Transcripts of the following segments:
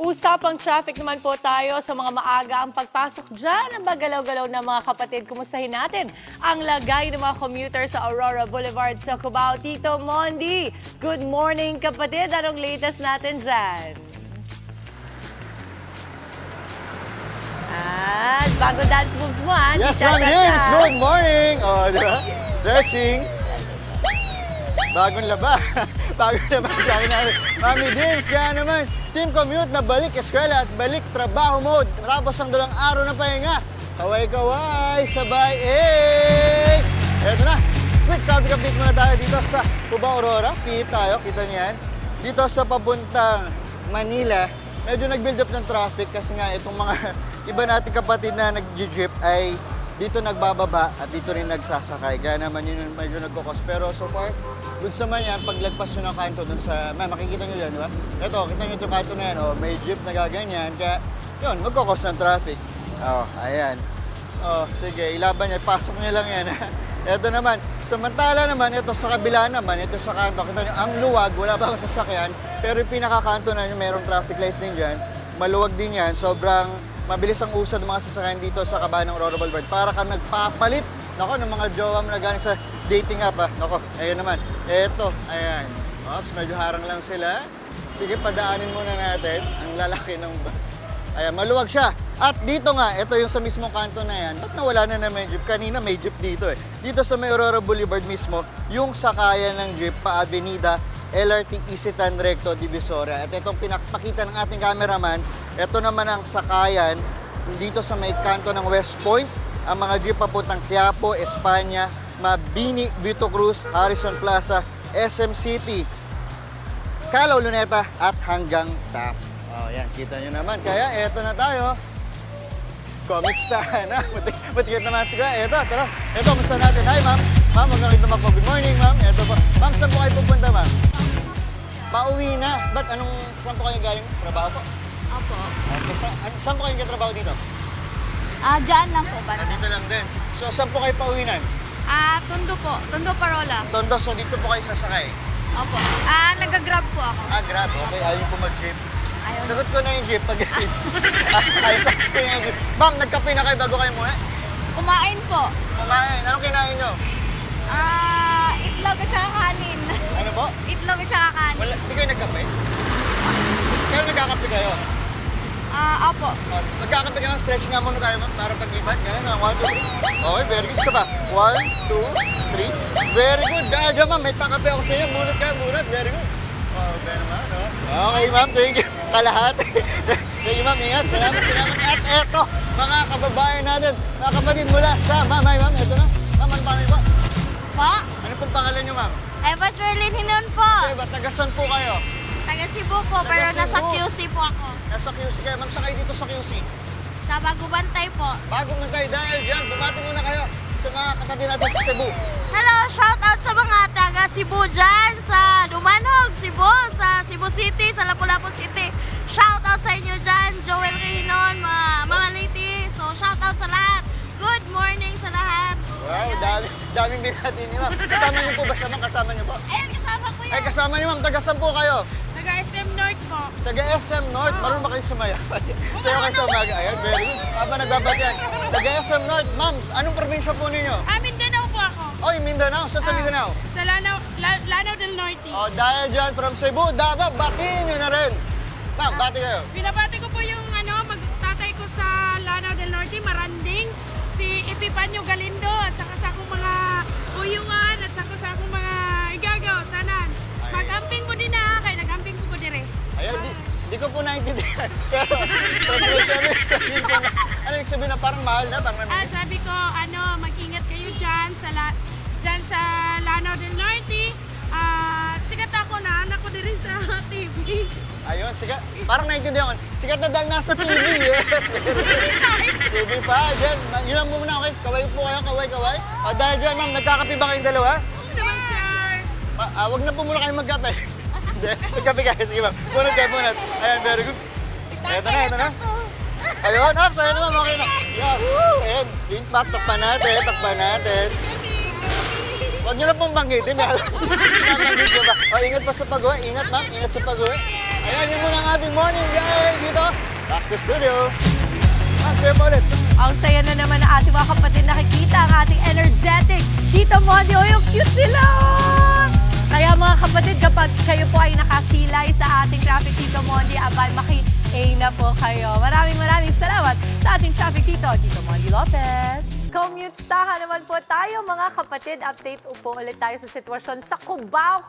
Usapang traffic naman po tayo sa mga maaga ang pagpasok dyan ng bagalaw-galaw ng mga kapatid. Kumustahin natin ang lagay ng mga commuter sa Aurora Boulevard sa Cubao. Tito Mondi, good morning kapatid. Anong latest natin dyan? At bago dance moves mo ha. Yes, Ma'am James, good morning! O, di ba? Stretching. Bagong laba. Bagong laba sa akin namin. Mami James, kaya naman, team commute na balik eskwela at balik trabaho mode. Matapos ang 2 araw na pahinga. Kaway-kaway, sabay, eh! Eto na, quick traffic update muna tayo dito sa Cubao Aurora. Pihit tayo, kita niyan. Dito sa papuntang Manila, medyo nag-build up ng traffic kasi nga itong mga iba nating kapatid na nag-jeep ay dito nagbababa at dito rin nagsasakay. Kaya naman yun medyo nagkukos. Pero so far, good naman yan. Paglagpas nyo ng kanto dun sa... makikita nyo yan, di ba? Ito, kita nyo itong kanto na yan. Oh, may jeep na gaganyan. Kaya yun, magkukos ng traffic. Oh, ayan. Oh, sige, ilaban niya. Pasok nyo lang yan. Ito naman. Samantala naman, ito sa kabila naman, ito sa kanto. Kita nyo, ang luwag, wala bang sasakyan. Pero yung pinakakanto na yun, mayroong traffic lights din dyan. Maluwag din yan. Sobrang mabilis ang usad ng mga sasakyan dito sa kabahan ng Aurora Boulevard. Para kang nagpapalit, nako, ng mga jowa mo na galing sa dating app, ha. Nako, ayan naman. Eto, ayan. Oops, medyo harang lang sila. Sige, padaanin muna natin ang lalaki ng bus. Ayan, maluwag siya. At dito nga, ito yung sa mismong kanto na yan. Ba't nawala na may jeep? Kanina may jeep dito eh. Dito sa may Aurora Boulevard mismo, yung sakayan ng jeep pa Avenida LRT Isitan Recto Divisoria. At itong pinakita ng ating cameraman, ito naman ang sakayan dito sa may kanto ng West Point. Ang mga jeep papuntang Quiapo, Espanya, Mabini, Vito Cruz, Harrison Plaza, SM City, Calao, Luneta at hanggang Taft. Oh, yan, kita nyo naman. Kaya eto na tayo. Comics na. Matikit naman siguro. Eto, tara. Eto, musta natin. Hi, ma'am. Ma'am, huwag nakita naman po. Good morning, ma'am. Eto po. Ma'am, saan po kayo pupunta, ma'am? Pauwi na. Ba't saan po kayo galing? Trabaho po? Opo. Okay, saan po kayo nagkatrabaho dito? Diyan lang po ba? Dito lang din. So, saan po kayo pauwinan? Tondo po. Tondo Parola. Tondo, so dito po kayo sasakay? Opo. Nag-grab po ako. Grab. Okay, ayaw po mag-jeep. Ayaw. Sagot ko na yung jeep pag ayaw sa yung jeep. Ma'am, nagkape na kayo bago kayo muna? Kumain po. Kumain. Anong kinain nyo? Itlog at saka kanin. Ano po? Itlog at saka kanin. Wala, hindi kayo nagkape? Kaya nagkakape kayo? Opo. Nagkakape kayo, stretch nga muna tayo ma'am para pag-ibat. Ganun, 1, 2, 3. Okay, very good. Isa pa. 1, 2, 3. Very good. Dahil dyan ma'am, may pakape ako sa inyo. Bunot kayo, bunot. Very good. Okay naman, no? Okay ma'am, thank you. Kalahati. Thank you ma'am, ingat. Salamat. At eto, mga kababayan natin, mga kapatid mula sa ma'am, eto na. Ma'am, ano pangalan po? Po? Ano pong pangalan nyo ma'am? Eva Sherlyn Hinon po. Diba, taga-san po kayo? Taga Cebu po, pero Taga nasa Cebu. QC po ako. Nasa QC kayo. Ma'am, saan kayo dito sa QC? Sa Bagubantay po. Bagong nagay dahil dyan, bumati muna kayo sa mga kapatid natin sa Cebu. Hello, shout out sa mga taga Cebu dyan, sa Dumanog, Cebu, sa Cebu City, sa Lapu-Lapu City. Shout out sa inyo dyan, Joel Rehinon, Mama Lady. So, shout out sa lahat. Good morning sa lahat. Wow, daming binati niyo ma'am. Kasama niyo po ba siya ma'am? Kasama niyo po? Ayun, kasama ko yan. Ay, kasama niyo ma'am. Taga-saan po kayo? Taga SM North po. Taga-SM North. Marunong ba kayo sumayaw? Sayo kayo sa umaga. Ayan, very good. Habang nagbabatian. Taga-SM North. Ma'am, anong probinsya po ninyo? Mindanao po ako. Oy, Mindanao. Saan sa Mindanao? Sa Lanao del Norte. Oh, dahil dyan from Cebu, dapat batiin nyo na rin. Ma'am, bati kayo. Binabati ko po yung magtatay ko sa Lanao del Norte, Maranding, si Epifanio Galindo, at saka sa akong mga uyuan, at saka sa akong mga igagaw, tanan. Mag-amping mo din na, kaya nag-amping po ko dire. Ayan, di ko po naintindihan. Pero, sabihin ko na, ano yung sabihin na parang mahal na? Parang Sabi ko, mag-ingat kayo dyan sa Lanao del Norte. Sikat ako na, anak ko din sa TV. Ayun, sikat. Parang naintindihan ko. Sikat na dahil nasa TV, yes. TV pa, dyan. Yun lang muna, okay? Kaway po kayo, kaway. O, dahil dyan, ma'am, nagkakape ba kayong dalawa? Naman, sir. Wag na po muna kayo magkape. Hindi, magkape kayo. Sige, ma'am. Punod kayo, punod. Ayan, very good. Eto na. Ayun, sa'yo naman, okay na. Yeah, woo! Ayan, takpan natin. Huwag nyo na pong banggitin. Nabanggit ko ingat pa sa pag-uwi. Ingat, ma'am. Ingat sa pag-uwi. Ayan, yun muna ang ating morning guys dito. Back to studio. Ma'am, kayo pa ulit. Ang saya na naman ng ating mga kapatid nakikita ang ating energetic Tito Mondi. O, yung cute nila! Kaya mga kapatid, kapag kayo po ay nakasilay sa ating traffic Tito Mondi, abay maki-A na po kayo. Maraming salamat sa ating traffic Tito Mondi Lopez. Commute-stahan naman po tayo mga kapatid. Update po ulit tayo sa sitwasyon sa Cubao.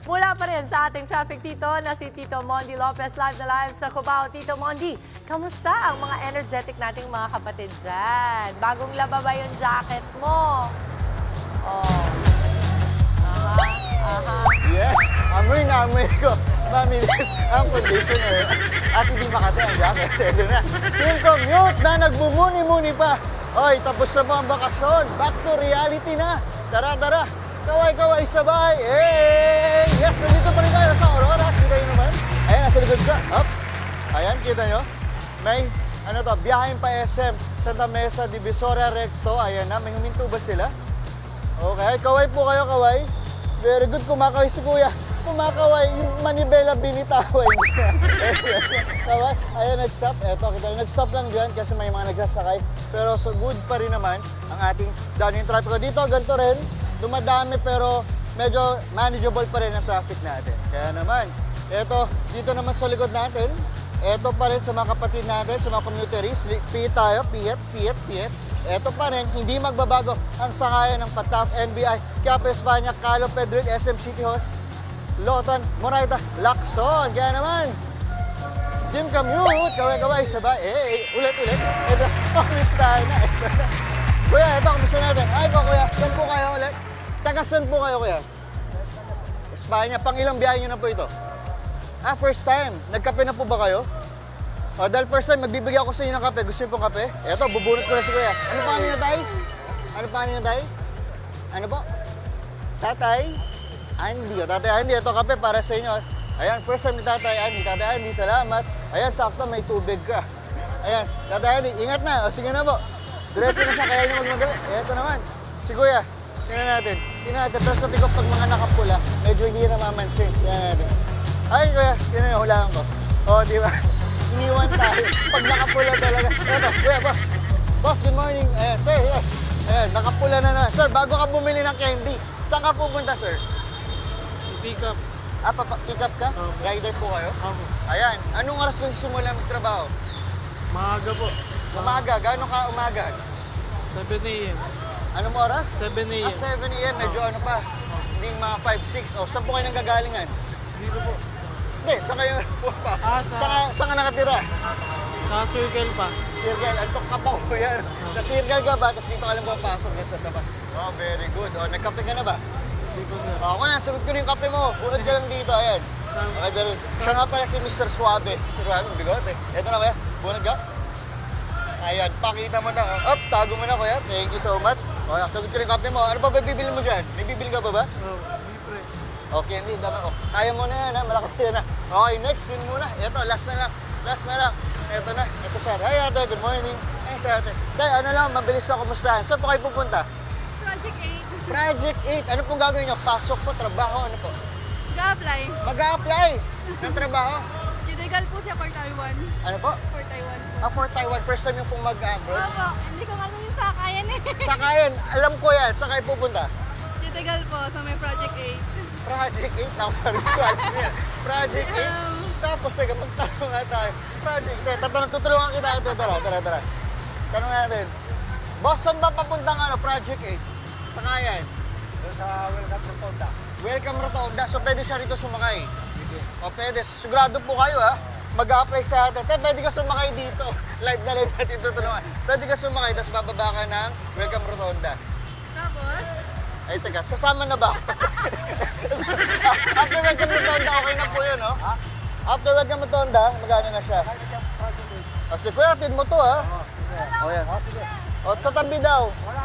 Mula pa rin sa ating traffic Tito na si Tito Mondi Lopez, live na live sa Cubao. Tito Mondi, kamusta ang mga energetic nating mga kapatid dyan? Bagong laba ba yung jacket mo? Oh. Yes, amoy na amoy ko. Mami, ang conditioner. At hindi makati ang jacket. Ito na. Team Commute na nagbumuni-muni pa. Oy, tapos na po ang bakasyon. Back to reality na. Tara. Kaway-kaway sabay. Hey! Yes, nandito pa rin tayo sa Aurora. Kita nyo naman. Ayan, nasa likod ka. Oops. Ayan, kita nyo. May, biyahin pa SM. Santa Mesa, Divisoria, Recto. Ayan na, may huminto ba sila? Okay, kaway po kayo, kaway. Very good, kumakaway si Kuya. Kumakaway, yung manibela binitaway. Kaway, ayan, nag-stop. Eto, kita nyo, nag-stop lang dyan kasi may mga nagsasakay. Pero so good pa rin naman ang ating daan yung traffic. Dito, ganito rin. Dumadami pero medyo manageable pa rin ang traffic natin. Kaya naman, eto, dito naman sa likod natin, eto pa rin sa mga kapatid natin, sa mga commuteries, piit tayo, piet. Eto pa rin, hindi magbabago ang sakayan ng Pataf, NBI, Quiapo, Espanya, Calo, Pedril, SM City Hall, Lotan, Moraita, Lacson. Kaya naman, Team Commute, kaway-kaway, sabay. Ulit. Eto, kumistahan na. Kuya, eto, kumusta natin? Ay po, Kuya, saan po kayo ulit? Taga saan po kayo, Kuya? Espanya, pang ilang biyahe nyo na po ito? First time. Nagkape na po ba kayo? Dahil first time, magbibigay ako sa inyo ng kape. Gusto niyo pong kape? Eto, bubunot ko na si Kuya. Ano pangalan niyo, Tay? Ano po? Tatay? Andy. Tatay Andy, ito kape para sa inyo. Ayan, first time ni Tatay Andy. Tatay Andy, salamat. Ayan, sakto, may tubig ka. Ayan, Tatay Andy, ingat na. O, sige na po. Diretso na siya, kaya niyo magmagalit. Eto naman, si Kuya. Tingnan natin. Pero sa tingko pag mga nakapula, medyo hindi na mamansin. Tingnan natin. Ay, Kuya, tingnan niyo, hulaan ko. O, di ba? Iniwan tayo. Pag nakapula talaga. Eto, Kuya, boss. Boss, good morning. Ayan, sir, yes. Ayan, nakapula na naman. Sir, bago ka bumili ng candy, saan ka pupunta, sir? Pick up. Pick up ka? Rider po kayo? Ako. Ayan, anong oras kayo simula magtrabaho? Maaga po. Umaga, gaano ka umaga? 7 a.m. Anong oras? 7 a.m. 7 a.m. Medyo ano pa? Hindi mga 5, 6. O, saan po kayo nanggagalingan? Dito po. Hindi, saan kayo pumapasok? sa- Saan ka nakatira? Sa circle pa. Circle, antok ka pa ko yan. Sa-circle ka ba? Tapos dito ka lang papasok sa tapat. Oh, very good. O, nagkape ka na ba? Dito na. Ako na, sagot ko na yung kape mo. Bunod ka lang dito, ayan. Okay, very good. Siya nga pala si Mr. Suave. Suave, bigote. Ito na, kuya. Bunod ka. Ayan, pakita mo na. Oops, tago mo na, kuya. Thank you so much. Okay, sagot ko na yung kape mo. Ano ba bibili mo dyan? May bibili ka ba ba? Libre. Okay, hindi. Dama. Oh, kaya mo na yan, ha? Malaki yan, ha? Okay, next, yun muna. Ito, last na lang. Ito na. Ito, sir. Hi, ate. Good morning. Ay, sir, ate. Tay, ano lang, mabilis ako kumustahan. Saan po kayo pupunta? Project 8. Project 8. Ano pong gagawin nyo? Pasok po, trabaho, ano po? Ga-apply. Mag-a-apply ng trabaho. Chinegal po siya for Taiwan. Ano po? For Taiwan po. For Taiwan, first time yung pong mag-abroad. Opo, hindi ko alam yung sakayan eh. Sakayan, alam ko yan. Saan kayo pupunta? Chinegal po sa may Project 8. Project 8, tama rin ko. Alam yan. Project 8. Tapos, sige, magtanong nga tayo. Project 8. Tutulungan kita. Tara. Tanong natin. Boss, saan ba papuntang Project 8? Sakayan. Sa Welcome Rotonda. Welcome Rotonda. So, pwede siya rito sumakay? O, pwede. Sigurado po kayo, ha? Mag-a-apply sa atin. Pwede ka sumakay dito. Live na live natin tutulungan. Pwede ka sumakay, tapos bababa ka ng Welcome Rotonda. Tapos, Ay, teka, sasama na ba ako? After Welcome Rotonda, okay na po yun, no? After Welcome Rotonda, magana na siya. O, si Kuya, tin mo to, ha? O, yan. O, sa tabi daw. Wala.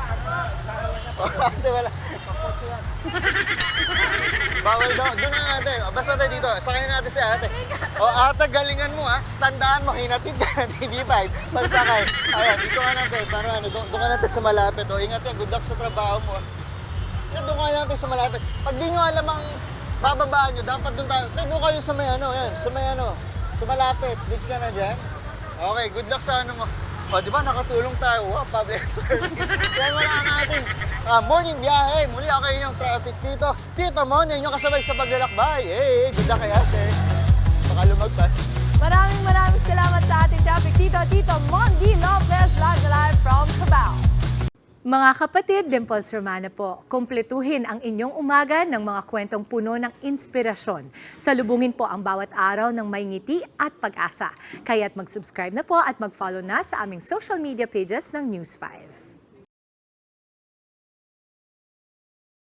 Bawal daw. Doon na ate. Basta tayo dito. Sakay natin si ate. O, ate, galingan mo, ha? Tandaan mo, hinatid ka ng TV5. Pagsakay. Ayan, dito ka natin. Para doon ka natin sa malapit. O, ingat yan. Good luck sa trabaho mo. doon kayo natin sa malapit. Pag di nyo alam ang bababaan nyo, dapat doon tayo. Doon kayo sa may ano, yan, sa may ano, sa malapit. Beach ka na dyan. Okay, good luck sa ano mo. O, di ba, nakatulong tayo. Wow, public service. Kaya wala ang ating morning biyahe. Muli ako yung traffic dito. Tito Mon, yung kasabay sa paglalakbay. Hey, good luck kay ate. Baka lumagpas. Maraming salamat sa ating traffic dito, Tito Mondi Lopez, live from Cubao. Mga kapatid, Dimples Romana po, kumpletuhin ang inyong umaga ng mga kwentong puno ng inspirasyon. Salubungin po ang bawat araw ng may ngiti at pag-asa. Kaya't mag-subscribe na po at mag-follow na sa aming social media pages ng News 5.